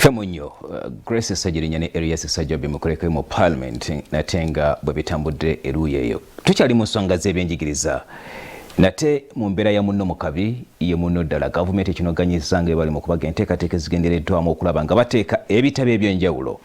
Femunyo, Grace Sajirinya ne Elias Sajjabi mukoleke mu Parliament natenga bwe bitambudde eruyeyo. Tukyali mu nsonga z'ebyenjigiriza. Nate mu mbeera ya munno mukabi ye munno ddala gavumenti ekinoganyiza ng'ebali mu kubaga enteekateeka ezigendereddwamu okulaba nga bateeka ebitabo eby'enjawulo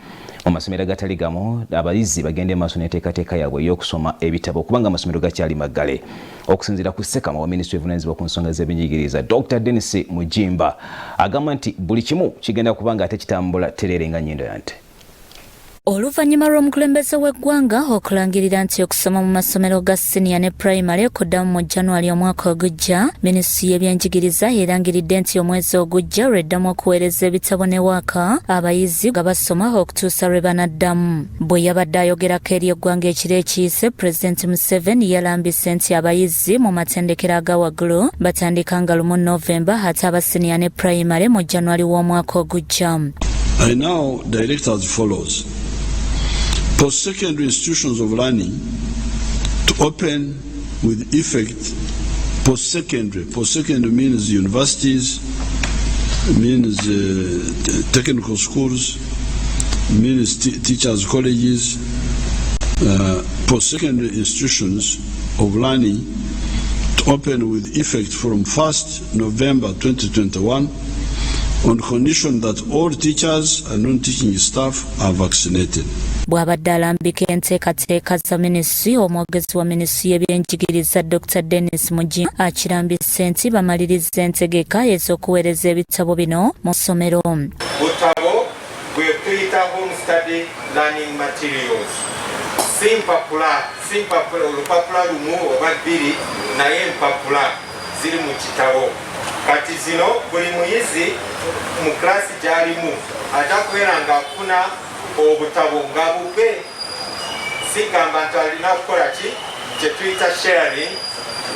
mu masomero agatali gamu abayizi bagende maaso n'enteekateeka yaabwe ey'okusoma ebitabo kubanga amasomero gakyali maggale. Okusinziira ku Ssekama wa Minisitule evunaanyizibwa ku nsonga z'ebyenjigiriza Dr. Dennis Mujimba agamba nti buli kimu kigenda kubanga ate kitambula tereere nga nnyindo ya nte. Oluvannyuma lw'omukulembeze w'eggwanga okulangirira nti okusoma mu masomero ga senior ne primary kuddamu mu January omwaka ogujja, Minisitule y'ebyenjigiriza erangiridde nti omwezi ogujja lw'eddamu okuweereza ebitabo ne waaka abayizi nga basoma okutuusa lwe banaddamu. Bwe yabadde ayogerako eri eggwanga ekiro ekiyise, Pulezidenti Museveni yalambise nti abayizi mu matendekero aga waggulu batandika nga 1 November ate aba senior ne primary mu January w'omwaka ogujja. I now direct as follows. Post-secondary institutions of learning to open with effect post-secondary. Post-secondary means universities, means technical schools, means teachers' colleges, post-secondary institutions of learning to open with effect from 1st November 2021 on condition that all teachers and non-teaching staff are vaccinated. Bw'abadde alambika enteekateeka za minisitule, omwogezi wa minisitule y'ebyenjigiriza Dr. Dennis Mujimba akirambise nti bamaliriza entegeka ez'okuweereza ebitabo bino mu ssomero. Butabo bwe tuyita home study learning materials. Simpapula olupapula lumu oba bbiri naye empapula ziri mu kitabo. Kati zino buli muyizi mu klasi gy'alimu ajja kubeera ng'afuna obutabo nga bube, sigamba nti alina kukola ki kye tuyita sharing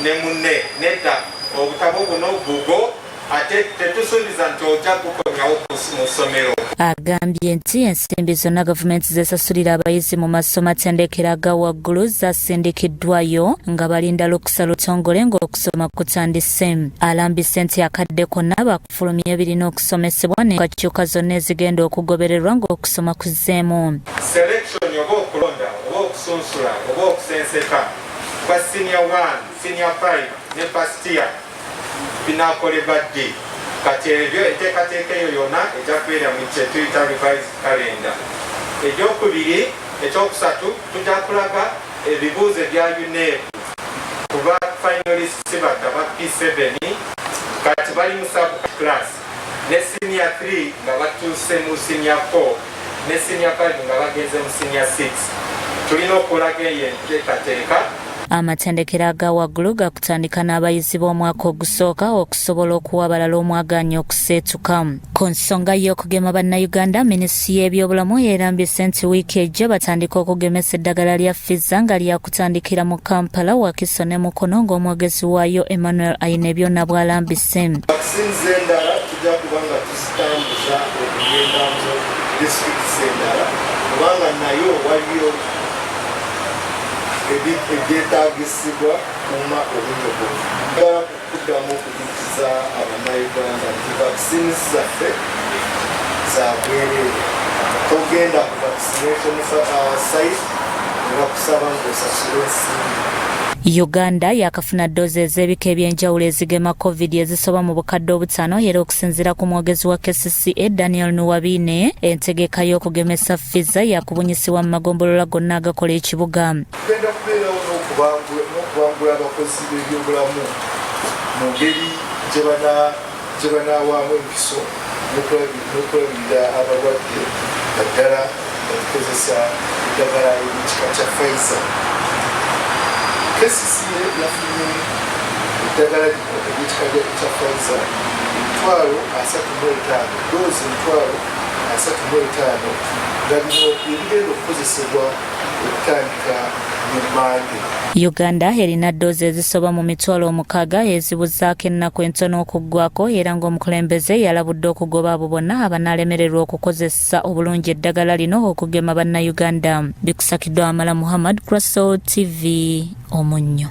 ne munne, nedda obutabo buno bugo ate tetusuubiza nti ojja kukomyawo mu ssomero. Agambye nti ensimbi zonna gavumenti zesasulira abayizi mu masomatendekero aga waggulu zasindikiddwayo nga balinda lukusa lutongole ng'okusoma kutandise. Alambise nti akadde konna bakufulumya ebirina okusomesebwa n'enkakyuka zonna ezigenda okugobererwa ng'okusoma kuzzeemu. Selection oba okulonda oba okusunsula oba okusenseka kwa senior 1, senior 5 ne first year binakolebwa ddi. Kati ebyo enteekateeka eyo yonna ejja kubeera mu kye tuyita revised calendar. Ekyokubiri, ekyokusatu tujja kulaga ebibuuzo ebya UNEP kuba finalists batta ba P7 kati bali mu sub class ne senior 3 nga batuuse mu senior 4 ne senior 5 nga bagenze mu senior 6. Tulina okulaga eyo enteekateeka. Amatendekero aga waggulu gakutandika n'abayizi b'omwaka ogusooka okusobola okuwa abalala omwagaanya okuseetuka. Ku nsonga y'okugema bannayuganda, Minisitule y'ebyobulamu erambise nti wiiki ejja batandika okugemesa eddagala lya Pfizer nga lyakutandikira mu Kampala, Wakiso ne Mukono ng'omwogezi waayo Emmanuel ayina byonna bw'alambise. Vaccines endala tujja kuba nga tuzitambuza okugenda mu disitulikiti endala kubanga nayo waliyo ebyetaagisibwa kuuma obunyogo. Njagala kuddamu okujukiza abannayuganda nti vaccines zaffe za bwereere. Togenda ku vaccination site nga kusaba ng'osasula ensimbi. Uganda yakafuna ddoozi ez'ebika eby'enjawulo ezigema COVID ezisoba mu bukadde obutaano era okusinziira ku mwogezi wa KCCA Daniel Nuwabine, entegeka y'okugemesa Pfizer yakubunyisibwa mu magombolola gonna agakola ekibuga. Tugenda kubeerawo n'okubangula abakozi b'ebyobulamu mu ngeri gye banaawaamu empiso n'okulabirira abalwadde naddala nga tukozesa eddagala ery'ekika kya Pfizer. KCCA yafunye eddagala lino ery'ekika kya Pfizer 35,000 doozi 35,000 nga bino ebigenda okukozesebwa okutandika mu Mande. Uganda erina ddoozi ezisoba mu 60,000 ezibuzaako ennaku entono okuggwako era ng'omukulembeze yalabudde okugoba abo bonna abanaalemererwa okukozesa obulungi eddagala lino okugema bannayuganda. Bikusakiddwa Amala Muhammad, Kraso TV, Omunnyo.